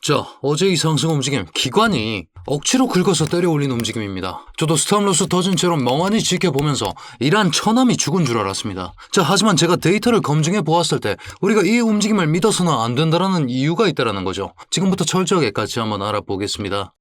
자, 어제 이 상승 움직임, 기관이 억지로 긁어서 때려 올린 움직임입니다. 저도 스탑로스 터진 채로 멍하니 지켜보면서 이러한 처남이 죽은 줄 알았습니다. 자, 하지만 제가 데이터를 검증해 보았을 때 우리가 이 움직임을 믿어서는 안 된다라는 이유가 있다는 거죠. 지금부터 철저하게 같이 한번 알아보겠습니다.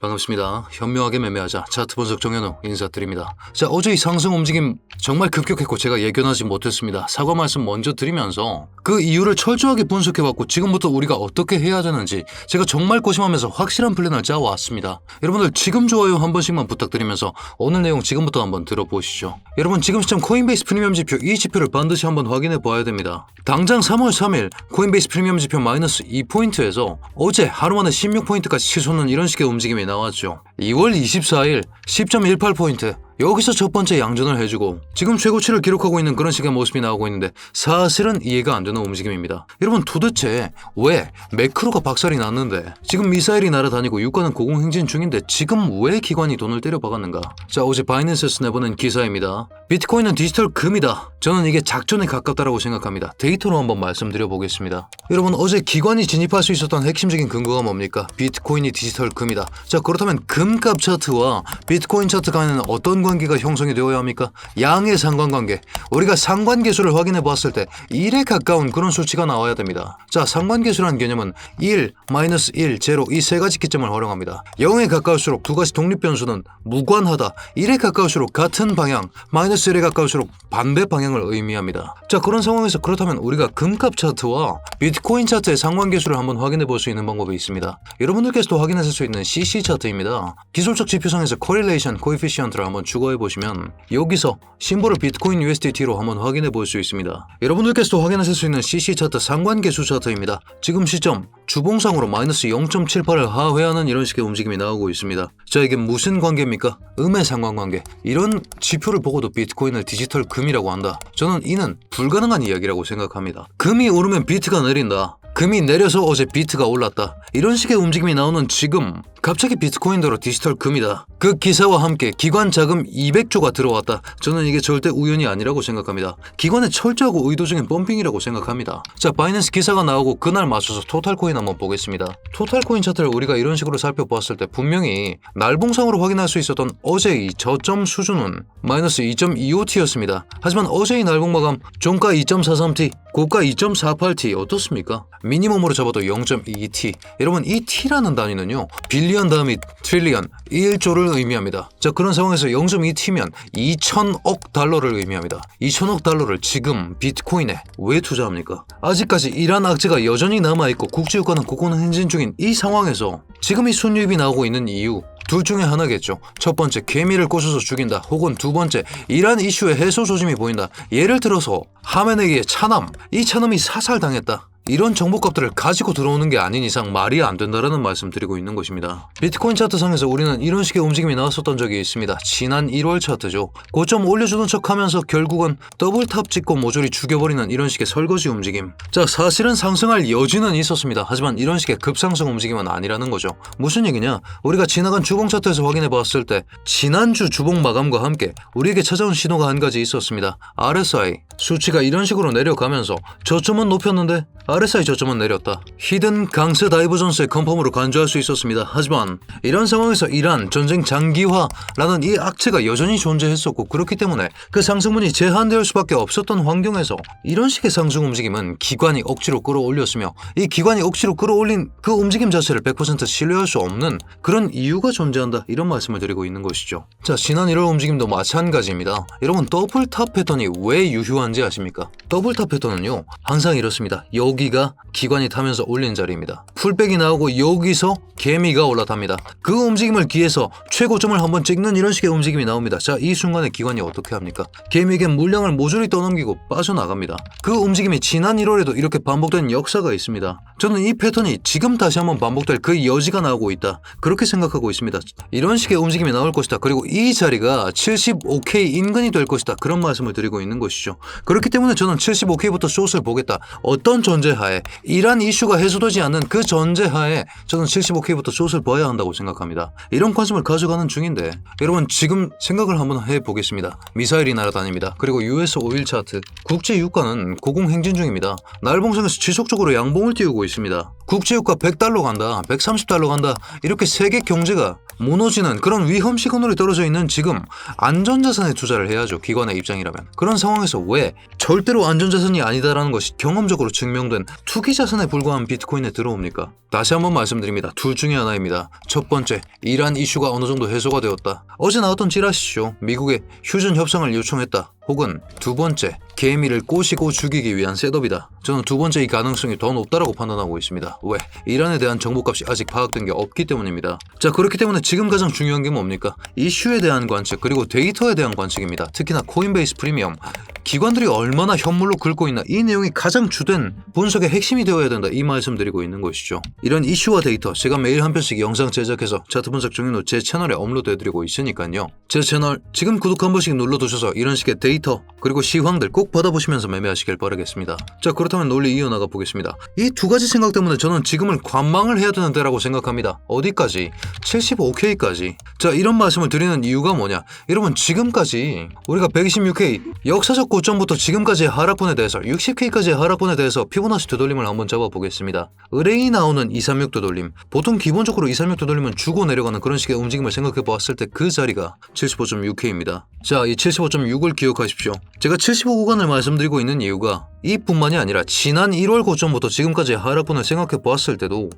반갑습니다. 현명하게 매매하자 차트 분석 정현우 인사드립니다. 자, 어제 이 상승 움직임 정말 급격했고 제가 예견하지 못했습니다. 사과 말씀 먼저 드리면서 그 이유를 철저하게 분석해봤고 지금부터 우리가 어떻게 해야 되는지 제가 정말 고심하면서 확실한 플랜을 짜왔습니다. 여러분들 지금 좋아요 한 번씩만 부탁드리면서 오늘 내용 지금부터 한번 들어보시죠. 여러분 지금 시점 코인베이스 프리미엄 지표 이 지표를 반드시 한번 확인해 봐야 됩니다. 당장 3월 3일 코인베이스 프리미엄 지표 마이너스 2포인트에서 어제 하루 만에 16포인트까지 치솟는 이런 식의 움직임이 나왔죠. 2월 24일 10.18포인트 여기서 첫 번째 양전을 해주고 지금 최고치를 기록하고 있는 그런 식의 모습이 나오고 있는데 사실은 이해가 안 되는 움직임입니다. 여러분 도대체 왜 매크로가 박살이 났는데 지금 미사일이 날아다니고 유가는 고공행진 중인데 지금 왜 기관이 돈을 때려 박았는가? 자, 어제 바이낸스에서 내보낸 기사입니다. 비트코인은 디지털 금이다. 저는 이게 작전에 가깝다라고 생각합니다. 데이터로 한번 말씀드려 보겠습니다. 여러분 어제 기관이 진입할 수 있었던 핵심적인 근거가 뭡니까? 비트코인이 디지털 금이다. 자, 그렇다면 금값 차트와 비트코인 차트 간에는 어떤 관계가 형성이 되어야 합니까? 양의 상관관계. 우리가 상관계수를 확인해 보았을 때 1에 가까운 그런 수치가 나와야 됩니다. 자, 상관계수라는 개념은 1, 마이너스 1, 제로 이 세 가지 기점을 활용합니다. 0에 가까울수록 두 가지 독립변수는 무관하다. 1에 가까울수록 같은 방향, 마이너스 1에 가까울수록 반대 방향을 의미합니다. 자, 그런 상황에서 그렇다면 우리가 금값 차트와 비트코인 차트의 상관계수를 한번 확인해 볼 수 있는 방법이 있습니다. 여러분들께서도 확인하실 수 있는 CC 차트입니다. 기술적 지표상에서 Correlation Coefficient를 한번 추가해 보시면 여기서 심볼을 비트코인 USDT로 한번 확인해 볼 수 있습니다. 여러분들께서도 확인하실 수 있는 CC 차트 상관계수 차트입니다. 지금 시점 주봉상으로 마이너스 0.78을 하회하는 이런 식의 움직임이 나오고 있습니다. 자, 이게 무슨 관계입니까? 음의 상관관계. 이런 지표를 보고도 비트코인을 디지털 금이라고 한다. 저는 이는 불가능한 이야기라고 생각합니다. 금이 오르면 비트가 내린다. 금이 내려서 어제 비트가 올랐다. 이런 식의 움직임이 나오는 지금 갑자기 비트코인대로 디지털 금이다. 그 기사와 함께 기관 자금 200조가 들어왔다. 저는 이게 절대 우연이 아니라고 생각합니다. 기관의 철저하고 의도적인 펌핑이라고 생각합니다. 자, 바이낸스 기사가 나오고 그날 맞춰서 토탈코인 한번 보겠습니다. 토탈코인 차트를 우리가 이런 식으로 살펴보았을 때 분명히 날봉상으로 확인할 수 있었던 어제의 저점 수준은 마이너스 2.25T였습니다. 하지만 어제의 날봉 마감 종가 2.43T, 고가 2.48T 어떻습니까? 미니멈으로 잡아도 0.22T. 여러분 이 T라는 단위는요 빌리언 다음이 트릴리언 1조를 의미합니다. 자, 그런 상황에서 0.2T면 2천억 달러를 의미합니다. 2천억 달러를 지금 비트코인에 왜 투자합니까? 아직까지 이란 악재가 여전히 남아있고 국제유가는 고공행진 중인 이 상황에서 지금 이 순유입이 나오고 있는 이유 둘 중에 하나겠죠. 첫 번째, 개미를 꼬셔서 죽인다. 혹은 두 번째, 이란 이슈의 해소 조짐이 보인다. 예를 들어서 하메네이의 차남, 이 차남이 사살당했다. 이런 정보값들을 가지고 들어오는 게 아닌 이상 말이 안 된다라는 말씀 드리고 있는 것입니다. 비트코인 차트상에서 우리는 이런 식의 움직임이 나왔었던 적이 있습니다. 지난 1월 차트죠. 고점 올려주는 척하면서 결국은 더블탑 찍고 모조리 죽여버리는 이런 식의 설거지 움직임. 자, 사실은 상승할 여지는 있었습니다. 하지만 이런 식의 급상승 움직임은 아니라는 거죠. 무슨 얘기냐? 우리가 지나간 주봉 차트에서 확인해 봤을 때 지난주 주봉 마감과 함께 우리에게 찾아온 신호가 한 가지 있었습니다. RSI 수치가 이런 식으로 내려가면서 저점은 높였는데 RSI 저점은 내렸다. 히든 강세 다이버전스의 컨펌으로 간주할 수 있었습니다. 하지만 이런 상황에서 이란 전쟁 장기화라는 이 악재가 여전히 존재했었고 그렇기 때문에 그 상승분이 제한될 수밖에 없었던 환경에서 이런 식의 상승 움직임은 기관이 억지로 끌어올렸으며 이 기관이 억지로 끌어올린 그 움직임 자체를 100% 신뢰할 수 없는 그런 이유가 존재한다. 이런 말씀을 드리고 있는 것이죠. 자, 지난 1월 움직임도 마찬가지입니다. 여러분 더블탑 패턴이 왜 유효한지 아십니까? 더블탑 패턴은요 항상 이렇습니다. 여기가 기관이 타면서 올린 자리입니다. 풀백이 나오고 여기서 개미가 올라탑니다. 그 움직임을 기해서 최고점을 한번 찍는 이런 식의 움직임이 나옵니다. 자, 이 순간에 기관이 어떻게 합니까? 개미에게 물량을 모조리 떠넘기고 빠져나갑니다. 그 움직임이 지난 1월에도 이렇게 반복된 역사가 있습니다. 저는 이 패턴이 지금 다시 한번 반복될 그 여지가 나오고 있다. 그렇게 생각하고 있습니다. 이런 식의 움직임이 나올 것이다. 그리고 이 자리가 75K 인근이 될 것이다. 그런 말씀을 드리고 있는 것이죠. 그렇기 때문에 저는 75K부터 숏을 보겠다. 어떤 전제 전제하에 이란 이슈가 해소되지 않는 그 전제하에 저는 75K부터 숏을 봐야 한다고 생각합니다. 이런 관점을 가져가는 중인데 여러분 지금 생각을 한번 해보겠습니다. 미사일이 날아다닙니다. 그리고 US 오일 차트, 국제 유가는 고공행진 중입니다. 날봉상에서 지속적으로 양봉을 띄우고 있습니다. 국제 유가 100달러 간다, 130달러 간다, 이렇게 세계 경제가 무너지는 그런 위험 시그널이 떨어져 있는 지금 안전자산에 투자를 해야죠. 기관의 입장이라면. 그런 상황에서 왜 절대로 안전자산이 아니다라는 것이 경험적으로 증명된 투기자산에 불과한 비트코인에 들어옵니까? 다시 한번 말씀드립니다. 둘 중에 하나입니다. 첫 번째, 이란 이슈가 어느 정도 해소가 되었다. 어제 나왔던 찌라시죠. 미국에 휴전 협상을 요청했다. 혹은 두 번째, 개미를 꼬시고 죽이기 위한 셋업이다. 저는 두 번째 이 가능성이 더 높다라고 판단하고 있습니다. 왜? 이란에 대한 정보값이 아직 파악된 게 없기 때문입니다. 자, 그렇기 때문에 지금 가장 중요한 게 뭡니까? 이슈에 대한 관측, 그리고 데이터에 대한 관측입니다. 특히나 코인베이스 프리미엄. 기관들이 얼마나 현물로 긁고 있나, 이 내용이 가장 주된 분석의 핵심이 되어야 된다, 이 말씀드리고 있는 것이죠. 이런 이슈와 데이터, 제가 매일 한 편씩 영상 제작해서 차트 분석 정리로 제 채널에 업로드해드리고 있으니까요. 제 채널 지금 구독 한 번씩 눌러두셔서 이런 식의 데이터 그리고 시황들 꼭 받아보시면서 매매하시길 바라겠습니다. 자, 그렇다면 논리 이어나가 보겠습니다. 이 두 가지 생각 때문에 저는 지금을 관망을 해야 되는 때라고 생각합니다. 어디까지? 75K까지. 자, 이런 말씀을 드리는 이유가 뭐냐? 여러분, 지금까지 우리가 126K 역사적 고점부터 지금까지의 하락분에 대해서 60K까지의 하락분에 대해서 피보나치 되돌림을 한번 잡아보겠습니다. 의뢰이 나오는 236 되돌림, 보통 기본적으로 236 되돌림은 주고 내려가는 그런 식의 움직임을 생각해 보았을 때 그 자리가 75.6K입니다. 자, 이 75.6을 기억하십시오. 제가 75 구간을 말씀드리고 있는 이유가 이뿐만이 아니라 지난 1월 고점부터 지금까지의 하락분을 생각해 보았을 때도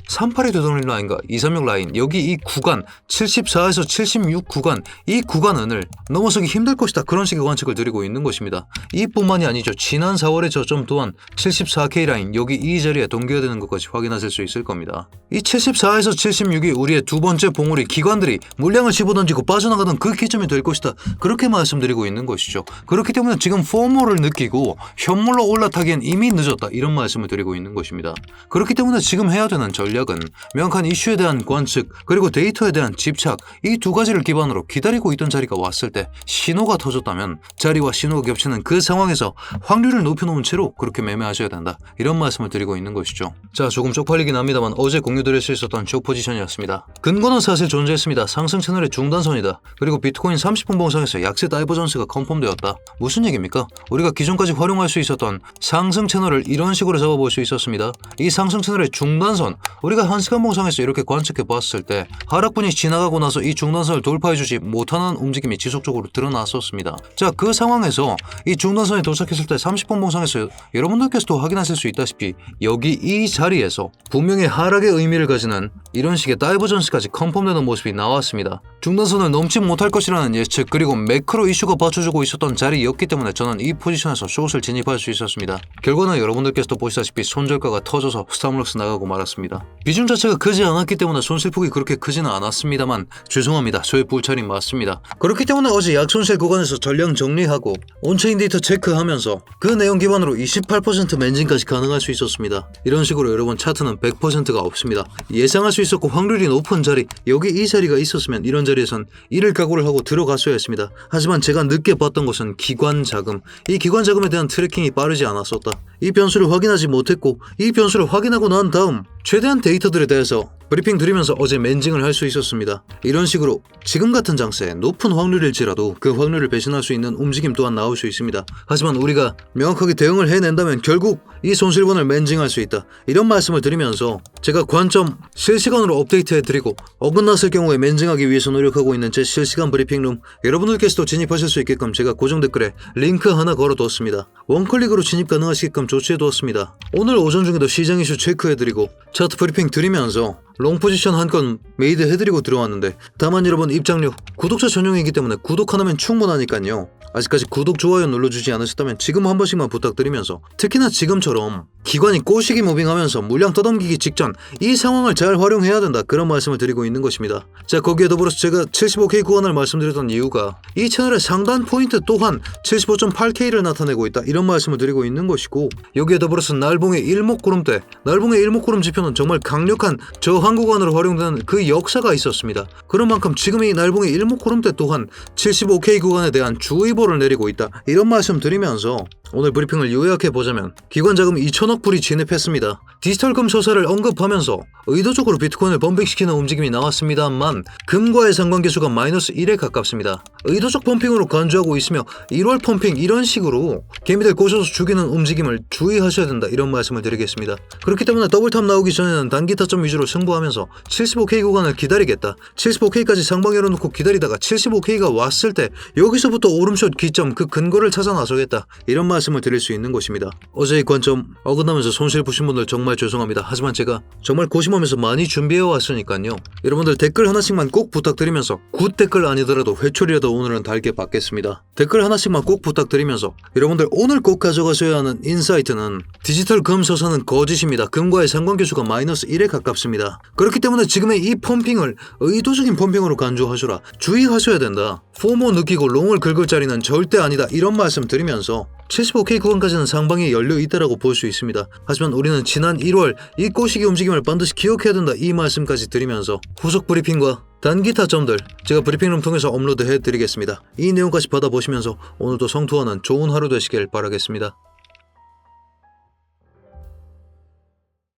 38이 되돌림 라인과 236 라인, 여기 이 구간 74에서 76 구간, 이 구간을 넘어서기 힘들 것이다, 그런 식의 관측을 드리고 있는 것입니다. 이뿐만이 아니죠. 지난 4월의 저점 또한 74K 라인, 여기 이 자리에 동기화되는 것까지 확인하실 수 있을 겁니다. 이 74에서 76이 우리의 두 번째 봉우리, 기관들이 물량을 집어던지고 빠져나가던 그 기점이 될 것이다, 그렇게 말씀드리고 있는 것이죠. 그렇기 때문에 지금 포모를 느끼고 현물로 올라타기엔 이미 늦었다, 이런 말씀을 드리고 있는 것입니다. 그렇기 때문에 지금 해야 되는 전략은 명확한 이슈에 대한 관측, 그리고 데이터에 대한 집착, 이 두 가지를 기반으로 기다리고 있던 자리가 왔을 때 신호가 터졌다면 자리와 신호가 겹치는 그 상황에서 확률을 높여놓은 채로 그렇게 매매하셔야 된다, 이런 말씀을 드리고 있는 것이죠. 자, 조금 쪽팔리긴 합니다만 어제 공유드릴 수 있었던 숏 포지션이었습니다. 근거는 사실 존재했습니다. 상승 채널의 중단선이다. 그리고 비트코인 30분 봉상에서 약세 다이버전스가 컨펌되었다. 무슨 얘기입니까? 우리가 기존까지 활용할 수 있었던 상승 채널을 이런 식으로 잡아볼 수 있었습니다. 이 상승 채널의 중단선, 우리가 1시간 봉상에서 이렇게 관측해 봤을 때 하락분이 지나가고 나서 이 중단선을 돌파해주지 못하는 움직임이 지속적으로 드러났었습니다. 자, 그 상황에서 이 중단선에 도착했을 때 30분 봉상에서 여러분들께서도 확인하실 수 있다시피 여기 이 자리에서 분명히 하락의 의미를 가지는 이런 식의 다이버전스까지 컨펌되는 모습이 나왔습니다. 중단선을 넘지 못할 것이라는 예측, 그리고 매크로 이슈가 받쳐주고 있었던 자리였기 때문에 저는 이 포지션에서 숏을 진입할 수 있었습니다. 결과는 여러분들께서도 보시다시피 손절가가 터져서 스탑로스 나가고 말았습니다. 비중 자체가 크지 않았기 때문에 손실폭이 그렇게 크지는 않았습니다만 죄송합니다. 저의 불찰이 맞습니다. 그렇기 때문에 어제 약손실 구간에서 전량 정리하고 온체인 데이터 체크하면서 그 내용 기반으로 28% 맨진까지 가능할 수 있었습니다. 이런 식으로 여러분, 차트는 100%가 없습니다. 예상할 수 있었고 확률이 높은 자리, 여기 이 자리가 있었으면 이런 자리에선 이를 각오를 하고 들어갔어야 했습니다. 하지만 제가 늦게 봤던 것은 기관 자금, 이 기관 자금에 대한 트래킹이 빠르지 않았었다. 이 변수를 확인하지 못했고 이 변수를 확인하고 난 다음 최대한 데이터들에 대해서 브리핑 드리면서 어제 맨징을 할 수 있었습니다. 이런 식으로 지금 같은 장세에 높은 확률일지라도 그 확률을 배신할 수 있는 움직임 또한 나올 수 있습니다. 하지만 우리가 명확하게 대응을 해낸다면 결국 이 손실분을 맨징할 수 있다, 이런 말씀을 드리면서 제가 관점 실시간으로 업데이트해드리고 어긋났을 경우에 맨징하기 위해서 노력하고 있는 제 실시간 브리핑룸, 여러분들께서도 진입하실 수 있게끔 제가 고정 댓글에 링크 하나 걸어두었습니다. 원클릭으로 진입 가능하시게끔 조치해두었습니다. 오늘 오전 중에도 시장 이슈 체크해드리고 차트 브리핑 드리면서 롱 포지션 한 건 메이드 해드리고 들어왔는데, 다만 여러분, 입장료 구독자 전용이기 때문에 구독 하나면 충분하니까요. 아직까지 구독, 좋아요 눌러주지 않으셨다면 지금 한 번씩만 부탁드리면서, 특히나 지금처럼 기관이 꼬시기 무빙하면서 물량 떠넘기기 직전 이 상황을 잘 활용해야 된다, 그런 말씀을 드리고 있는 것입니다. 자, 거기에 더불어서 제가 75K 구간을 말씀드렸던 이유가 이 채널의 상단 포인트 또한 75.8K를 나타내고 있다, 이런 말씀을 드리고 있는 것이고, 여기에 더불어서 날봉의 일목구름대, 날봉의 일목구름 지표는 정말 강력한 저항 구간으로 활용되는 그 역사가 있었습니다. 그런 만큼 지금 이 날봉의 일목구름대 또한 75K 구간에 대한 주의보를 내리고 있다, 이런 말씀 드리면서 오늘 브리핑을 요약해보자면 기관 자금 2천억 불이 진입했습니다. 디지털금 서사를 언급하면서 의도적으로 비트코인을 펌핑시키는 움직임이 나왔습니다만 금과의 상관계수가 마이너스 1에 가깝습니다. 의도적 펌핑으로 간주하고 있으며 1월 펌핑 이런 식으로 개미들 꼬셔서 죽이는 움직임을 주의하셔야 된다 이런 말씀을 드리겠습니다. 그렇기 때문에 더블탑 나오기 전에는 단기 타점 위주로 승부하면서 75K 구간을 기다리겠다. 75K까지 상방 열어놓고 기다리다가 75K가 왔을 때 여기서부터 오름숏 기점 그 근거를 찾아 나서겠다 이런 말씀을 드릴 수 있는 것입니다. 어제의 관점 어긋나면서 손실 보신 분들 정말 죄송합니다. 하지만 제가 정말 고심하면서 많이 준비해 왔으니까요. 여러분들 댓글 하나씩만 꼭 부탁드리면서 굿 댓글 아니더라도 회초리라도 오늘은 달게 받겠습니다. 댓글 하나씩만 꼭 부탁드리면서 여러분들 오늘 꼭 가져가셔야 하는 인사이트는 디지털 금 서사는 거짓입니다. 금과의 상관계수가 마이너스 1에 가깝습니다. 그렇기 때문에 지금의 이 펌핑을 의도적인 펌핑으로 간주하셔라. 주의하셔야 된다. 포모 느끼고 롱을 긁을 자리는 절대 아니다 이런 말씀 드리면서 75K 구간까지는 상방이 열려 있다라고 볼 수 있습니다. 하지만 우리는 지난 1월 이 꼬시기 움직임을 반드시 기억해야 된다 이 말씀까지 드리면서 후속 브리핑과 단기 타점들 제가 브리핑룸 통해서 업로드 해드리겠습니다. 이 내용까지 받아보시면서 오늘도 성투하는 좋은 하루 되시길 바라겠습니다.